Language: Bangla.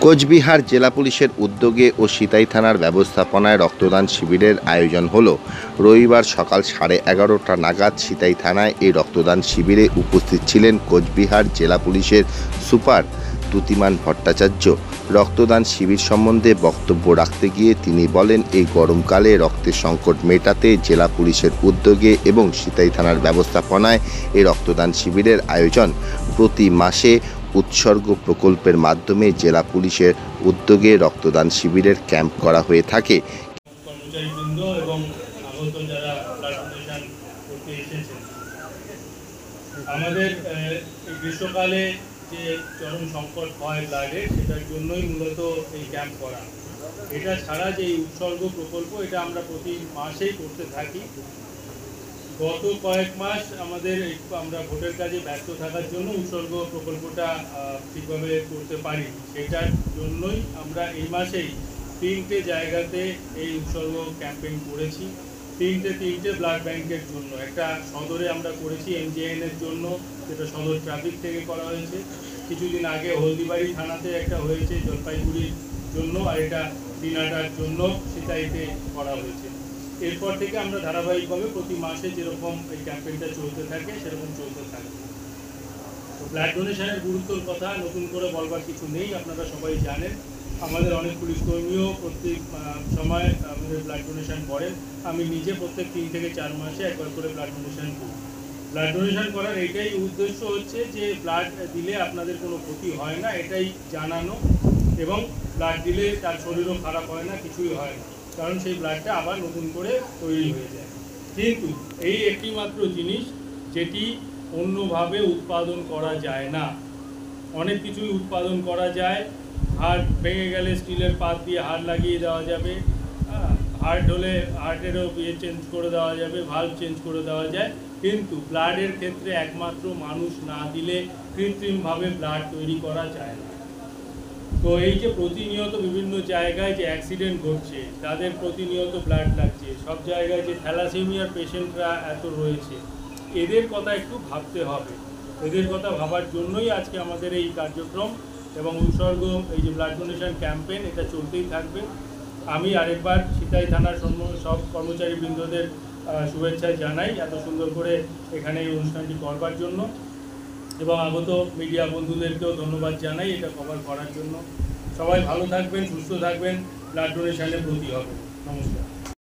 কোচবিহার জেলা পুলিশের উদ্যোগে ও সিতাই থানার ব্যবস্থাপনায় রক্তদান শিবিরের আয়োজন হলো। রবিবার সকাল 11:30 নাগাদ সিতাই থানায় এই রক্তদান শিবিরে উপস্থিত ছিলেন কোচবিহার জেলা পুলিশের সুপার দ্যুতিমান ভট্টাচার্য। রক্তদান শিবির সম্বন্ধে বক্তব্য রাখতে গিয়ে তিনি বলেন, এই গরমকালে রক্তের সংকট মেটাতে জেলা পুলিশের উদ্যোগে এবং সিতাই থানার ব্যবস্থাপনায় এই রক্তদান শিবিরের আয়োজন। প্রতি মাসে উৎসর্গ প্রকল্পের মাধ্যমে জেলা পুলিশের উদ্যোগে রক্তদান শিবিরের ক্যাম্প করা হয়ে থাকে। কর্মচারীবৃন্দ এবং আগত যারা ব্লাড ডোনেশন করতে এসেছেন, আমাদের এই গ্রীষ্মকালে যে চরম সংকট হয় ব্লাডের, সেটার জন্যই মূলত এই ক্যাম্প করা। এটা ছাড়া যে এই উৎসর্গ প্রকল্প, এটা আমরা প্রতি মাসেই করতে থাকি। গত কয়েক মাস আমরা ভোটের কাজে ব্যস্ত থাকার জন্য উৎসর্গ প্রকল্পটা ঠিকভাবে করতে পারি। সেটার জন্যই আমরা এই মাসেই 3টে জায়গাতে এই উৎসর্গ ক্যাম্পেইন করেছি। তিনটে ব্লাড ব্যাংকের জন্য। একটা সদরে আমরা করেছি MJN-এর জন্য, যেটা সদর ট্রাফিক থেকে করা হয়েছে। কিছুদিন আগে হলদিবাড়ি থানাতে একটা হয়েছে জলপাইগুড়ির জন্য, আর এটা দিনাটার জন্য সিতাইতে করা হয়েছে। এরপর থেকে আমরা ধারাবাহিকভাবে প্রতি মাসে যেরকম এই ক্যাম্পেইনটা চলতে থাকে সেরকম চলতে থাকে। তো ব্লাড ডোনেশনের গুরুত্বর কথা নতুন করে বলবার কিছু নেই, আপনারা সবাই জানেন। আমাদের অনেক পুলিশ কর্মীও প্রত্যেক সময় আমাদের ব্লাড ডোনেশন করেন। আমি নিজে প্রত্যেক 3 থেকে 4 মাসে একবার করে ব্লাড ডোনেশন করি। ব্লাড ডোনেশন করার এটাই উদ্দেশ্য হচ্ছে যে ব্লাড দিলে আপনাদের কোনো ক্ষতি হয় না, এটাই জানানো, এবং ব্লাড দিলে তার শরীরও খারাপ হয় না, কিছুই হয় না, কারণ সেই ব্লাডটা আবার নতুন করে তৈরি হয়ে যায়। কিন্তু এই একটি মাত্র জিনিস যেটি অন্যভাবে উৎপাদন করা যায় না। অনেক কিছুই উৎপাদন করা যায়। হার্ট ভেঙে গেলে স্টিলের পাত দিয়ে হাড় লাগিয়ে দেওয়া যাবে, হার্ট হলে হার্টেরও চেঞ্জ করে দেওয়া যাবে, ভালভ চেঞ্জ করে দেওয়া যায়। কিন্তু ব্লাডের ক্ষেত্রে একমাত্র মানুষ না দিলে কৃত্রিমভাবে ব্লাড তৈরি করা যায় না। তো এই যে প্রতিনিয়ত বিভিন্ন জায়গায় যে অ্যাক্সিডেন্ট ঘটছে, তাদের প্রতিনিয়ত ব্লাড লাগছে, সব জায়গায় যে থ্যালাসেমিয়ার পেশেন্টরা এত রয়েছে, এদের কথা একটু ভাবতে হবে। এদের কথা ভাবার জন্যই আজকে আমাদের এই কার্যক্রম এবং উৎসর্গ এই যে ব্লাড ডোনেশন ক্যাম্পেইন, এটা চলতেই থাকবে। আমি আরেকবার সিতাই থানার সব কর্মচারীবৃন্দদের শুভেচ্ছা জানাই এত সুন্দর করে এখানে এই অনুষ্ঠানটি করবার জন্য, এবং আগত মিডিয়া বন্ধুদেরকেও ধন্যবাদ জানাই এটা কভার করার জন্য। সবাই ভালো থাকবেন, সুস্থ থাকবেন, ব্লাড ডোনেশনে ব্রতী হবে। নমস্কার।